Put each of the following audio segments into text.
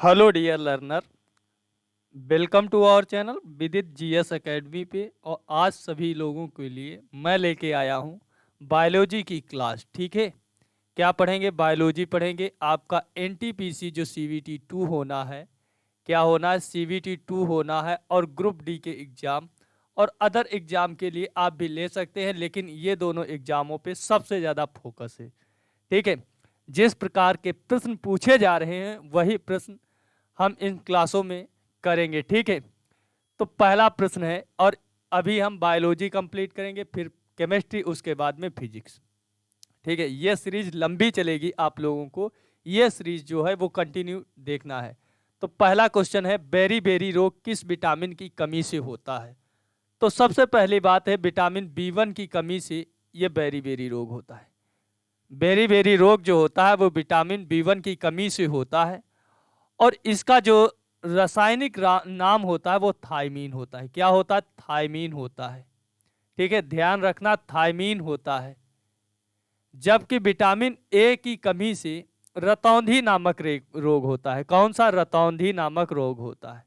Hello dear learner, welcome to our channel Vidit GS academy पे। और आज सभी लोगों के लिए मैं लेके आया हूँ बायोलॉजी की क्लास। ठीक है, क्या पढ़ेंगे? बायोलॉजी पढ़ेंगे। आपका एनटीपीसी जो सीवीटी 2 होना है, क्या होना है? सीवीटी 2 होना है। और ग्रुप डी के एग्ज़ाम और अदर एग्ज़ाम के लिए आप भी ले सकते हैं, लेकिन ये दोनों एग्ज़ामों पे सबसे ज़्यादा फोकस है। ठीक है, जिस प्रकार के प्रश्न पूछे जा रहे हैं वही प्रश्न हम इन क्लासों में करेंगे। ठीक है, तो पहला प्रश्न है, और अभी हम बायोलॉजी कंप्लीट करेंगे, फिर केमिस्ट्री, उसके बाद में फिजिक्स। ठीक है, ये सीरीज लंबी चलेगी, आप लोगों को ये सीरीज जो है वो कंटिन्यू देखना है। तो पहला क्वेश्चन है, बेरी बेरी रोग किस विटामिन की कमी से होता है? तो सबसे पहली बात है, विटामिन बी1 की कमी से ये बेरी बेरी रोग होता है। बेरी बेरी रोग जो होता है वो विटामिन बी1 की कमी से होता है। और इसका जो रासायनिक नाम होता है वो थायमीन होता है। क्या होता है? थायमीन होता है। ठीक है, ध्यान रखना, थायमीन होता है। जबकि विटामिन ए की कमी से रतौंधी नामक रोग होता है। कौन सा? रतौंधी नामक रोग होता है।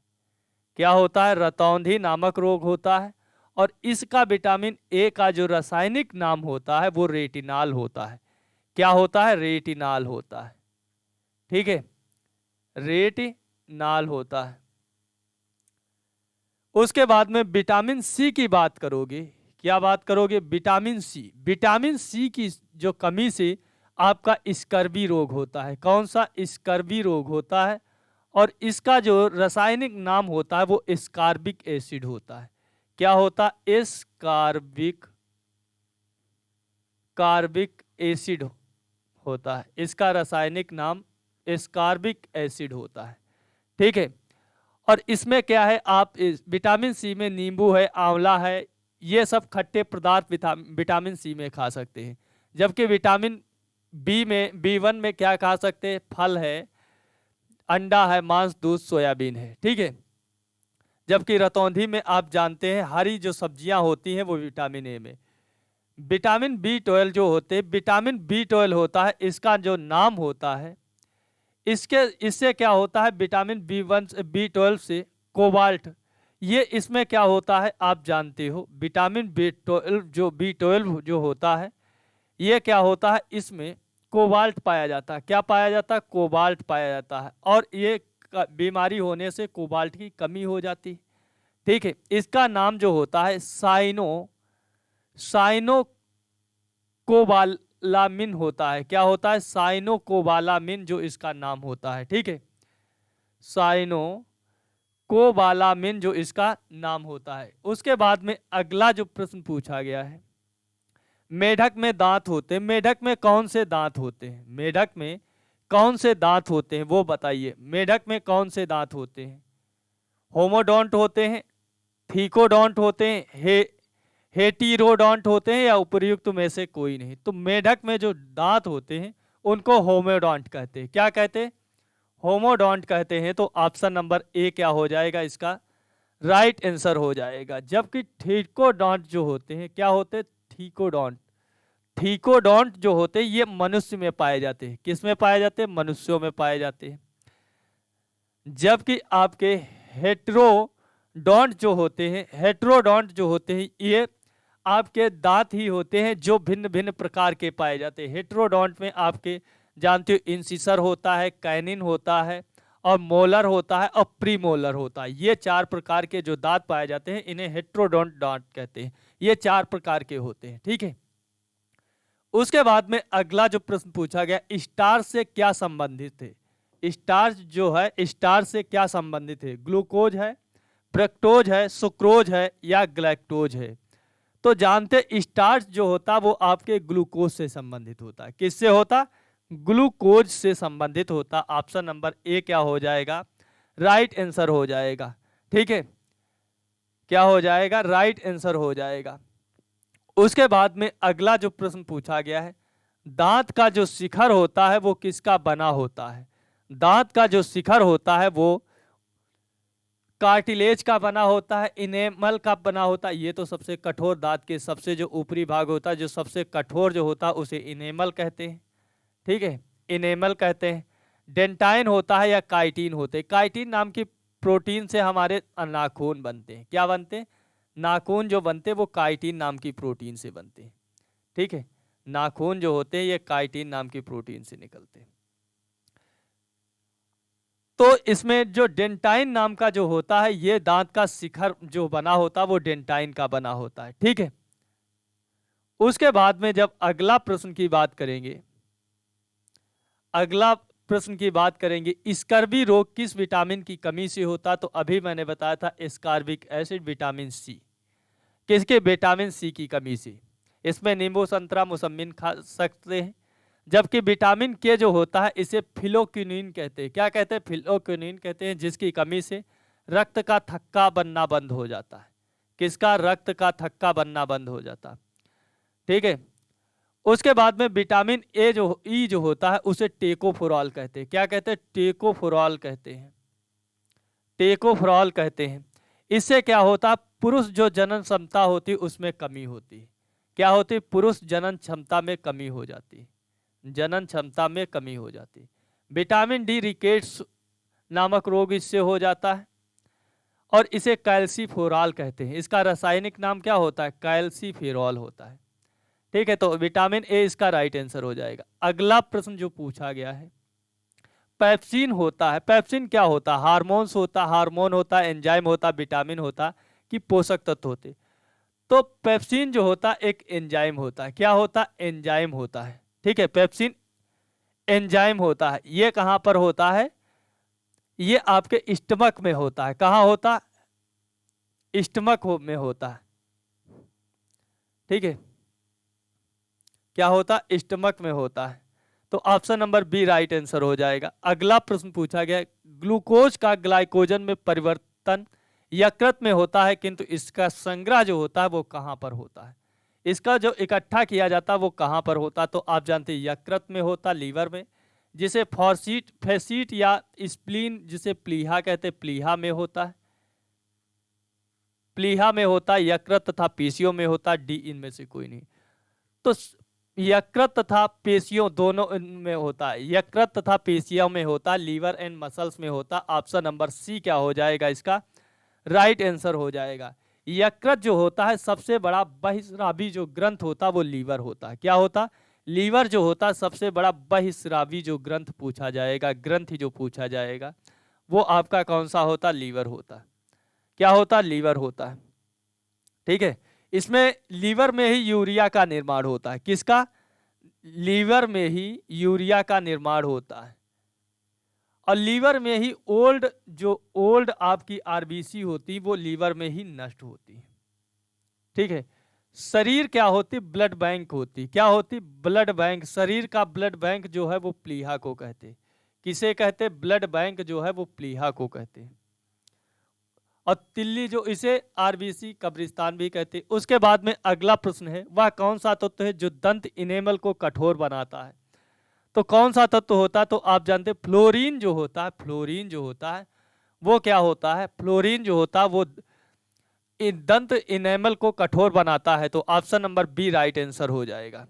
क्या होता है? रतौंधी नामक रोग होता है। और इसका विटामिन ए का जो रासायनिक नाम होता है वो रेटिनाल होता है। क्या होता है? रेटिनाल होता है। ठीक है, रेटिनाल होता है। उसके बाद में विटामिन सी की बात करोगे। क्या बात करोगे? Vitamin C. विटामिन सी की जो कमी से आपका स्कर्वी रोग होता है। कौन सा? स्कर्वी रोग होता है। और इसका जो रासायनिक नाम होता है वो स्कार्बिक एसिड होता है। क्या होता है? स्कार्बिक कार्बिक एसिड होता है। इसका रासायनिक नाम स्कार्बिक एसिड होता है। ठीक है, और इसमें क्या है, आप विटामिन सी में नींबू है, आंवला है, ये सब खट्टे पदार्थ विटामिन सी में खा सकते हैं। जबकि विटामिन बी1 में क्या खा सकते हैं? फल है, अंडा है, मांस, दूध, सोयाबीन है। ठीक है, जबकि रतौंधी में आप जानते हैं हरी जो सब्जियां होती हैं वो विटामिन ए में। विटामिन बी12 जो होते हैं, विटामिन बी12 होता है, इसका जो नाम होता है, इसके इससे क्या होता है? विटामिन बी1 से बी12 से कोबाल्ट, ये इसमें क्या होता है आप जानते हो। विटामिन बी12 जो होता है, ये क्या होता है? इसमें कोबाल्ट पाया जाता है। क्या पाया जाता है? कोबाल्ट पाया जाता है। और ये बीमारी होने से कोबाल्ट की कमी हो जाती है। ठीक है, इसका नाम जो होता है साइनो कोबालामिन होता है। क्या होता है? साइनो कोबालामिन जो इसका नाम होता है। ठीक है, साइनो कोबालामिन जो इसका नाम होता है। उसके बाद में अगला जो प्रश्न पूछा गया है, मेढक में दांत होते हैं। मेढक में कौन से दांत होते हैं? मेढक में कौन से दांत होते हैं वो बताइए। मेढक में कौन से दांत होते हैं? होमोडोंट होते हैं, थीकोडोंट होते हैं, हेटीरोडोंट होते हैं, या उपर्युक्त में से कोई नहीं? तो मेढक में जो दांत होते हैं उनको होमोडोंट कहते हैं। क्या कहते हैं? होमोडोंट कहते हैं। तो ऑप्शन नंबर ए क्या हो जाएगा? इसका राइट आंसर हो जाएगा। जबकि थीकोडोंट जो होते हैं, क्या होते हैं? थीकोडोंट। थीकोडोंट जो होते हैं ये मनुष्य में पाए जाते हैं। किस में पाए जाते हैं? मनुष्यों में पाए जाते हैं। जबकि आपके हेट्रोडोंट जो होते हैं, हेट्रोडोंट जो होते हैं, ये आपके दांत ही होते हैं जो भिन्न भिन्न प्रकार के पाए जाते हैं। हेट्रोडोंट में आपके जानते हो इंसिसर होता है, कैनिन होता है, और मोलर होता है, और प्रीमोलर होता है। ये चार प्रकार के जो दांत पाए जाते हैं इन्हें हेट्रोडोंट दांत कहते हैं। ये चार प्रकार के होते हैं। ठीक है, उसके बाद में अगला जो प्रश्न पूछा गया, स्टार्च से क्या संबंधित है? स्टार्च जो है, स्टार्च से क्या संबंधित है? ग्लूकोज है, फ्रक्टोज है, सुक्रोज है, या ग्लैक्टोज है? तो जानते, स्टार्च जो होता वो आपके ग्लूकोज से संबंधित होता है। किससे होता? ग्लूकोज से संबंधित होता। ऑप्शन नंबर ए क्या हो जाएगा? राइट आंसर हो जाएगा। ठीक है, क्या हो जाएगा? राइट आंसर हो जाएगा। उसके बाद में अगला जो प्रश्न पूछा गया है, दांत का जो शिखर होता है वो किसका बना होता है? दांत का जो शिखर होता है वो कार्टिलेज का बना होता है, इनेमल का बना होता है। ये तो सबसे कठोर दांत के सबसे जो ऊपरी भाग होता है, जो सबसे कठोर जो होता है उसे इनेमल कहते हैं। ठीक है, इनेमल कहते हैं। डेंटाइन होता है या काइटिन होते हैं। काइटिन नाम की प्रोटीन से हमारे नाखून बनते हैं। क्या बनते हैं? नाखून जो बनते हैं वो काइटिन नाम की प्रोटीन से बनते हैं। ठीक है, नाखून जो होते हैं ये काइटिन नाम की प्रोटीन से निकलते हैं। तो इसमें जो डेंटाइन नाम का जो होता है, ये दांत का शिखर जो बना होता है वो डेंटाइन का बना होता है। ठीक है, उसके बाद में जब अगला प्रश्न की बात करेंगे, अगला प्रश्न की बात करेंगे, स्कर्वी रोग किस विटामिन की कमी से होता? तो अभी मैंने बताया था एस्कॉर्बिक एसिड, विटामिन सी। किसके? विटामिन सी की कमी से। इसमें नींबू, संतरा, मौसम्मी खा सकते हैं। जबकि विटामिन के जो होता है इसे फिलोक्विनिन कहते हैं। क्या कहते हैं? फिलोक्विनिन कहते हैं, जिसकी कमी से रक्त का थक्का बनना बंद हो जाता है। किसका? रक्त का थक्का बनना बंद हो जाता है। ठीक है, उसके बाद में विटामिन ए जो ई जो होता है उसे टेकोफोरॉल कहते हैं। क्या कहते हैं? टेकोफोरॉल कहते हैं। टेकोफोरॉल कहते हैं। इससे क्या होता है? पुरुष जो जनन क्षमता होती है उसमें कमी होती है। क्या होती है? पुरुष जनन क्षमता में कमी हो जाती है। जनन क्षमता में कमी हो जाती है। विटामिन डी रिकेट्स नामक रोग इससे हो जाता है और इसे कैल्सीफेरॉल कहते हैं। इसका रासायनिक नाम क्या होता है? कैल्सीफेरॉल होता है। ठीक है, तो विटामिन ए इसका राइट आंसर हो जाएगा। अगला प्रश्न जो पूछा गया है, पेप्सिन होता है। पेप्सिन क्या होता है? हार्मोन्स होता, हार्मोन होता, एंजाइम होता, विटामिन होता कि पोषक तत्व होते? तो पेप्सिन जो होता एक एंजाइम होता है। क्या होता? एंजाइम होता है। ठीक है, पेप्सिन एंजाइम होता है। ये कहां पर होता है? ये आपके स्टमक में होता है। कहां होता? स्टमक में होता है। ठीक है, क्या होता? स्टमक में होता है। तो option number B right answer हो जाएगा। अगला प्रश्न पूछा गया है, ग्लूकोज का ग्लाइकोजन में परिवर्तन यकृत में होता है, किंतु इसका संग्रह जो होता है वो कहां पर होता है? इसका जो इकट्ठा किया जाता है वो कहां पर होता? तो आप जानते हैं यकृत में होता, लीवर में, जिसे फॉर्सीट फैसीट या स्प्लीन जिसे प्लीहा कहते हैं, प्लीहा में होता है। प्लीहा में होता, यकृत तथा पेशियों में होता, डी इनमें से कोई नहीं। तो यकृत तथा पेशियों दोनों में होता है। यकृत तथा पेशियों में होता, लीवर एंड मसल्स में होता। ऑप्शन नंबर सी क्या हो जाएगा? इसका राइट आंसर हो जाएगा। यकृत जो होता है सबसे बड़ा बहिस्रावी जो ग्रंथ होता वो लीवर होता है। क्या होता? लीवर जो होता है सबसे बड़ा बहिस्रावी जो ग्रंथ पूछा जाएगा, ग्रंथि जो पूछा जाएगा वो आपका कौन सा होता? लीवर होता है। क्या होता? लीवर होता है। ठीक है, इसमें लीवर में ही यूरिया का निर्माण होता है। किसका? लीवर में ही यूरिया का निर्माण होता है और लीवर में ही ओल्ड आपकी आरबीसी होती वो लीवर में ही नष्ट होती है। ठीक है, शरीर क्या होती? ब्लड बैंक होती। क्या होती? Blood bank. शरीर का ब्लड बैंक जो है वो प्लीहा को कहते। किसे कहते? ब्लड बैंक जो है वो प्लीहा को कहते। और तिल्ली जो इसे आरबीसी कब्रिस्तान भी कहते। उसके बाद में अगला प्रश्न है, वह कौन सा तत्व है जो दंत इनेमल को कठोर बनाता है? तो कौन सा तत्व होता है? तो आप जानते हैं फ्लोरीन जो होता है, फ्लोरीन जो होता है वो क्या होता है? फ्लोरीन जो होता है वो दंत इनेमल को कठोर बनाता है। तो option number B right answer हो जाएगा।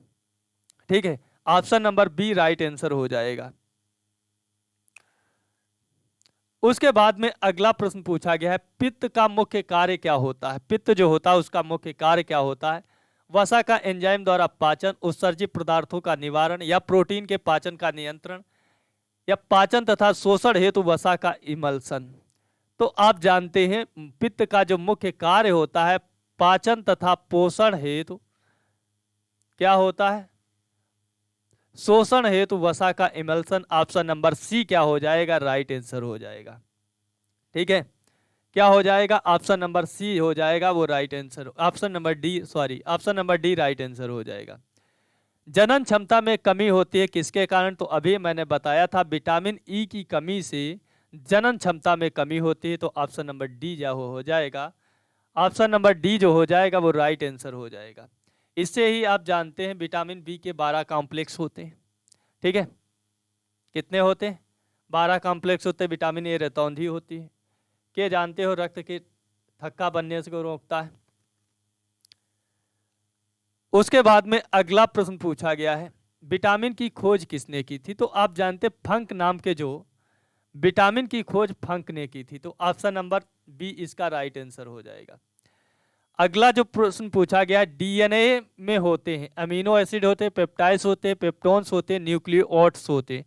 ठीक है, option number B right answer हो जाएगा। उसके बाद में अगला प्रश्न पूछा गया है, पित्त का मुख्य कार्य क्या होता है? पित्त जो होता है उसका मुख्य कार्य क्या होता है? वसा का एंजाइम द्वारा पाचन, उत्सर्जित पदार्थों का निवारण या प्रोटीन के पाचन का नियंत्रण या पाचन तथा शोषण हेतु वसा का इमल्सन। तो आप जानते हैं पित्त का जो मुख्य कार्य होता है पाचन तथा पोषण हेतु क्या होता है? शोषण हेतु वसा का इमल्सन। ऑप्शन नंबर सी क्या हो जाएगा? राइट आंसर हो जाएगा। ठीक है, क्या हो जाएगा? ऑप्शन नंबर सी हो जाएगा वो right answer. Option number D, sorry, option number D right answer हो जाएगा। जनन क्षमता में कमी होती है किसके कारण? तो अभी मैंने बताया था विटामिन ई की कमी से जनन क्षमता में कमी होती है। तो ऑप्शन नंबर डी जो हो जाएगा, ऑप्शन नंबर डी जो हो जाएगा वो राइट आंसर हो जाएगा। इससे ही आप जानते हैं विटामिन बी के 12 कॉम्प्लेक्स होते हैं। ठीक है, कितने होते हैं? 12 कॉम्प्लेक्स होते हैं। विटामिन ए रतौंधी होती है, के जानते हो रक्त के थक्का बनने से को रोकता है। उसके बाद में अगला प्रश्न पूछा गया है, विटामिन की खोज किसने की थी? तो आप जानते फंक नाम के जो विटामिन की खोज फंक ने की थी। तो ऑप्शन नंबर बी इसका राइट आंसर हो जाएगा। अगला जो प्रश्न पूछा गया, डीएनए में होते हैं अमीनो एसिड होते हैं, पेप्टाइड्स होते हैं, पेप्टोन्स होते हैं, न्यूक्लियोटाइड्स होते हैं।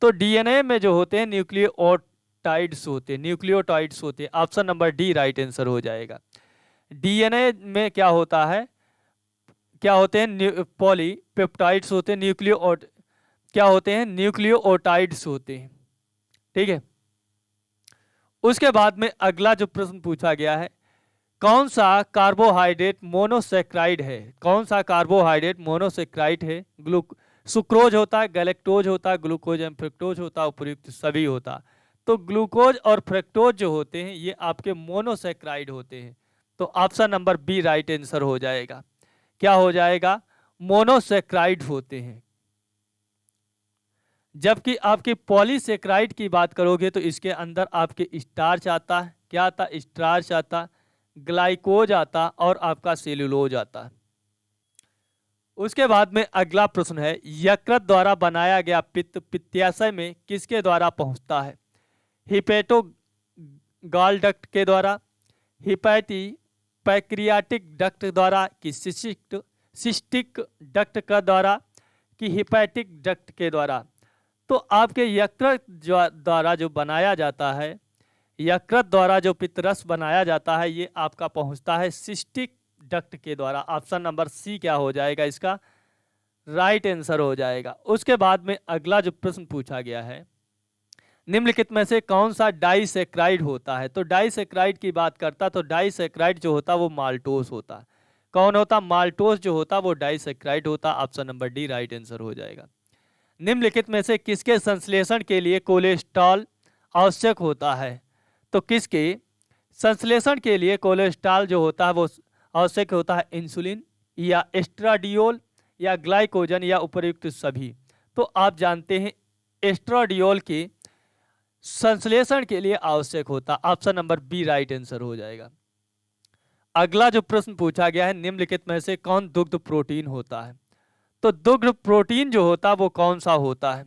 तो डीएनए में जो होते हैं न्यूक्लियोटाइड्स होते हैं, न्यूक्लियोटाइड्स होते हैं। Option number D right answer हो जाएगा। डीएनए में क्या होता है, क्या होते हैं? पॉलीपेप्टाइड्स होते हैं, क्या होते हैं? न्यूक्लियोटाइड्स होते हैं। ठीक है। उसके बाद में अगला जो प्रश्न पूछा गया है, कौन सा कार्बोहाइड्रेट मोनोसेक्राइड है? कौन सा कार्बोहाइड्रेट मोनोसेक्राइड है? सुक्रोज होता है, गैलेक्टोज होता है, ग्लूकोज एंड फ्रक्टोज होता है, उपयुक्त सभी होता। तो ग्लूकोज और फ्रक्टोज जो होते हैं ये आपके मोनोसेक्राइड होते हैं। तो option number B right answer हो जाएगा। क्या हो जाएगा? मोनोसेक्राइड होते हैं। जबकि आपकी पॉलीसेक्राइड की बात करोगे तो इसके अंदर आपके स्टार्च आता है। क्या आता? स्टार्च आता, ग्लाइकोज आता और आपका सेलुलोज आता है। उसके बाद में अगला प्रश्न है, यकृत द्वारा बनाया गया पित्त पित्ताशय में किसके द्वारा पहुंचता है? हिपेटो गाल डक्ट के द्वारा, हिपैटी पैक्रियाटिक डक्ट द्वारा, कि सिस्टिक डक्ट का द्वारा, कि हिपैटिक डक्ट के द्वारा। तो आपके यकृत द्वारा जो बनाया जाता है, यकृत द्वारा जो पित्तरस बनाया जाता है ये आपका पहुंचता है सिस्टिक डक्ट के द्वारा। ऑप्शन नंबर सी क्या हो जाएगा? इसका राइट आंसर हो जाएगा। उसके बाद में अगला जो प्रश्न पूछा गया है, निम्नलिखित में से कौन सा डाइसेक्राइड होता है? तो डाइसेक्राइड की बात करता तो डाइसेक्राइड जो होता वो माल्टोस होता। कौन होता? माल्टोस जो होता वो डाइसेक्राइड होता। Option number D right answer हो जाएगा। निम्नलिखित में से किसके संश्लेषण के लिए कोलेस्ट्रॉल आवश्यक होता है? तो किसके संश्लेषण के लिए कोलेस्ट्रॉल जो होता है वो आवश्यक होता है? इंसुलिन या एस्ट्राडियोल या ग्लाइकोजन या उपयुक्त सभी। तो आप जानते हैं एस्ट्राडियोल के संश्लेषण के लिए आवश्यक होता। Option number B right answer हो जाएगा। अगला जो प्रश्न पूछा गया है, निम्नलिखित में से कौन दुग्ध प्रोटीन होता है? तो दुग्ध प्रोटीन जो होता है वो कौन सा होता है?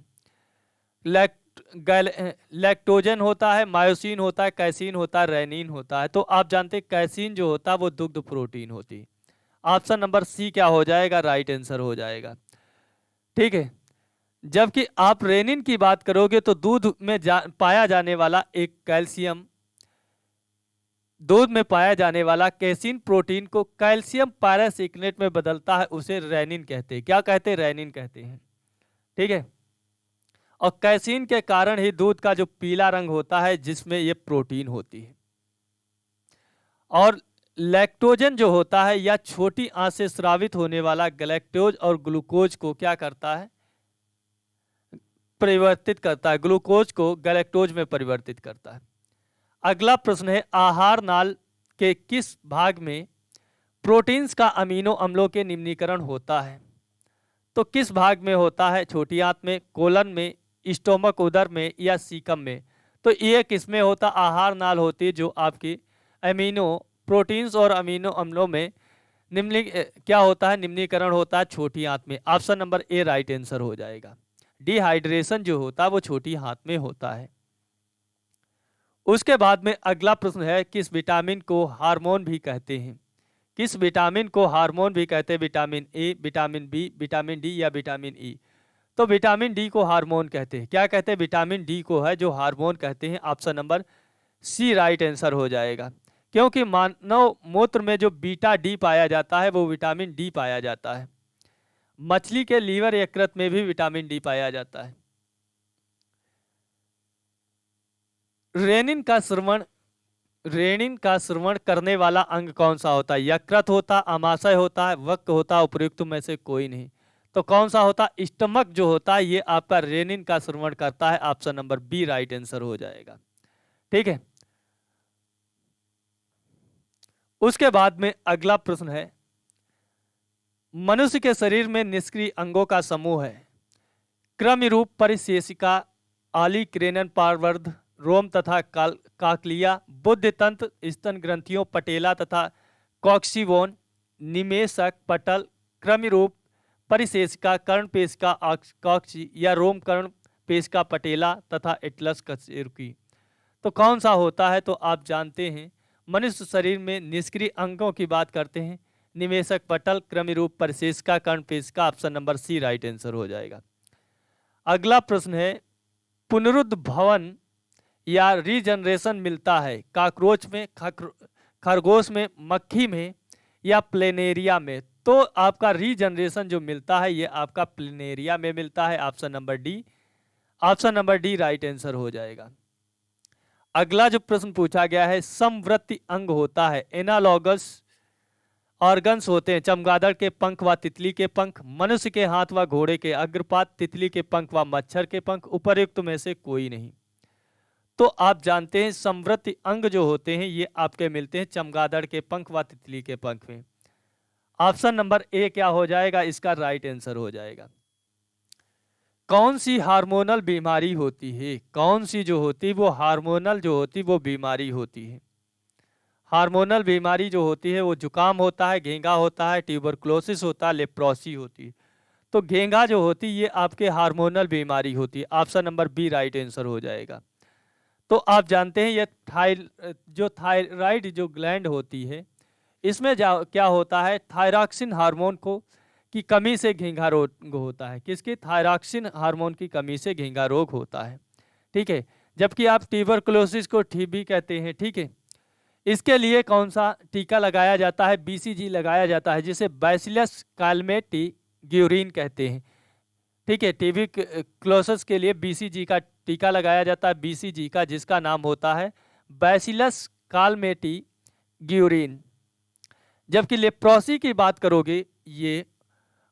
लैक्टोजन होता है, मायोसिन होता है, कैसीन होता है, रेनिन होता है। तो आप जानते हैं कैसीन जो होता है वो दुग्ध प्रोटीन होती है। ऑप्शन नंबर सी क्या हो जाएगा? राइट आंसर हो जाएगा। ठीक है। जबकि आप रेनिन की बात करोगे तो दूध में पाया जाने वाला एक कैल्शियम, दूध में पाया जाने वाला कैसीन प्रोटीन को कैल्शियम पैरासिक्नेट में बदलता है, उसे रेनिन कहते हैं। क्या कहते हैं? रेनिन कहते हैं। ठीक है। और कैसीन के कारण ही दूध का जो पीला रंग होता है जिसमें ये प्रोटीन होती है। और लैक्टोजन जो होता है या छोटी आंत से स्रावित होने वाला गैलेक्टोज और ग्लूकोज को क्या करता है? परिवर्तित करता है। ग्लूकोज को गैलेक्टोज में परिवर्तित करता है। अगला प्रश्न है, आहार नाल के किस भाग में प्रोटीन्स का अमीनो अम्लों के निम्नीकरण होता है? तो किस भाग में होता है? छोटी आंत में, कोलन में, स्टोमक उदर में या सीकम में? तो ये किसमें होता? आहार नाल होती है जो आपकी अमीनो प्रोटीन्स और अमीनो अम्लों में क्या होता है? निम्नीकरण होता है छोटी आंत में। Option number A right answer हो जाएगा। डिहाइड्रेशन जो होता है वो छोटी आंत में होता है। उसके बाद में अगला प्रश्न है, किस विटामिन को हार्मोन भी कहते हैं? किस विटामिन को हार्मोन भी कहते हैं? Vitamin A, vitamin B, vitamin D या विटामिन ई? तो विटामिन डी को हार्मोन कहते हैं। क्या कहते हैं? विटामिन डी को है जो हार्मोन कहते हैं। Option number C right answer हो जाएगा। क्योंकि मानव मूत्र में जो बीटा डी पाया जाता है वो विटामिन डी पाया जाता है। मछली के लीवर यकृत में भी विटामिन डी पाया जाता है। रेनिन का श्रवण करने वाला अंग कौन सा होता है? यकृत होता, आमाशय होता है, वक्र होता, उपयुक्त में से कोई नहीं। तो कौन सा होता? स्टमक जो होता है ये आपका रेनिन का श्रवण करता है। Option number B right answer हो जाएगा। ठीक है। उसके बाद में अगला प्रश्न है, मनुष्य के शरीर में निष्क्रिय अंगों का समूह है। क्रमरूप परिशेषिका, आली, क्रेनन, पार्वर्ध, रोम तथा काकलिया, बुद्ध तंत्र, स्तन ग्रंथियों, पटेला तथा कॉक्सीबोन, निमेशक, पटल, क्रमरूप परिशेषिका, कर्णपेशिका आक्सी या रोम कर्णपेशिका पटेला तथा एटलस कशेरुकी। तो कौन सा होता है? तो आप जानते हैं मनुष्य शरीर में निष्क्रिय अंगों की बात करते हैं, निवेशक पटल, क्रमिरूप परिशेषिका, कर्णपेशिका। Option number C right answer हो जाएगा। अगला प्रश्न है, पुनरुद्भवन या रीजनरेशन मिलता है कॉकरोच में, खरगोश में, मक्खी में या प्लेनेरिया में? तो आपका रीजनरेशन जो मिलता है ये आपका प्लेनेरिया में मिलता है। Option number D, option number D right answer हो जाएगा। अगला जो प्रश्न पूछा गया है, समवर्ती अंग होता है, एनालॉगस ऑर्गन्स होते हैं चमगादड़ के पंख व तितली के पंख, मनुष्य के हाथ व घोड़े के अग्रपात, तितली के पंख व मच्छर के पंख, उपर्युक्त में से कोई नहीं। तो आप जानते हैं समवर्ती अंग जो होते हैं ये आपके मिलते हैं चमगादड़ के पंख व तितली के पंख में। ऑप्शन नंबर ए क्या हो जाएगा? इसका राइट आंसर हो जाएगा। कौन सी हार्मोनल बीमारी होती है? कौन सी जो होती है वो हार्मोनल जो होती है वो बीमारी होती है? हार्मोनल बीमारी जो होती है वो जुकाम होता है, घेंगा होता है, ट्यूबरकुलोसिस होता है, लेप्रोसी होती है। तो घेंगा जो होती है ये आपके हार्मोनल बीमारी होती है। Option number B right answer हो जाएगा। तो आप जानते हैं ये थायराइड जो ग्लैंड होती है इसमें क्या होता है, थायरॉक्सिन हार्मोन को की कमी से घेंघा रोग होता है। किसकी? थायरॉक्सिन हार्मोन की कमी से घेंघा रोग होता है। ठीक है, जबकि आप ट्यूबरकुलोसिस को टीबी कहते हैं। ठीक है, इसके लिए कौन सा टीका लगाया जाता है? बीसीजी लगाया जाता है, जिसे बैसिलस कालमेटी ग्यूरिन कहते हैं। ठीक है, टीबी क्लोसिस के लिए बीसीजी का टीका लगाया जाता है, बीसीजी का, जिसका नाम होता है बैसिलस कालमेटी ग्यूरिन। जबकि लेप्रोसी की बात करोगे ये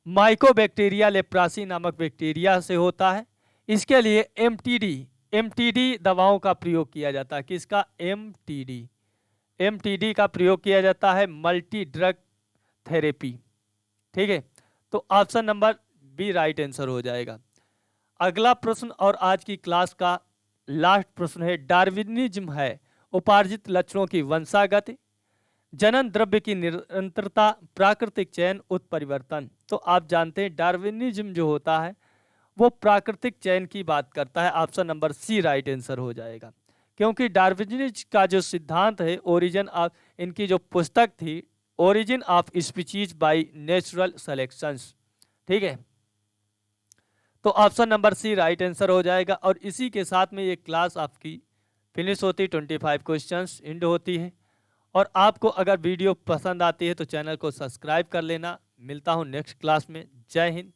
माइकोबैक्टीरिया लेप्रासी नामक बैक्टीरिया से होता है। इसके लिए एमटीडी दवाओं का प्रयोग किया जाता है। किसका? एमटीडी का प्रयोग किया जाता है, मल्टी ड्रग थेरेपी। ठीक है, तो option number B right answer हो जाएगा। अगला प्रश्न और आज की क्लास का लास्ट प्रश्न है, डार्विनिज्म है उपार्जित लक्षणों की वंशागत, जनन द्रव्य की निरंतरता, प्राकृतिक चयन, उत्परिवर्तन। तो आप जानते हैं डार्विनिज्म जो होता है वो प्राकृतिक चयन की बात करता है। Option number C right answer हो जाएगा, क्योंकि डार्विनिज्म का जो सिद्धांत है, ओरिजिन ऑफ, इनकी जो पुस्तक थी origin of species by natural selections. ठीक है, तो option number C right answer हो जाएगा। और इसी के साथ में ये क्लास आपकी फिनिश होती, 25 क्वेश्चंस एंड होती है। और आपको अगर वीडियो पसंद आती है तो चैनल को सब्सक्राइब कर लेना। मिलता हूँ नेक्स्ट क्लास में। जय हिंद।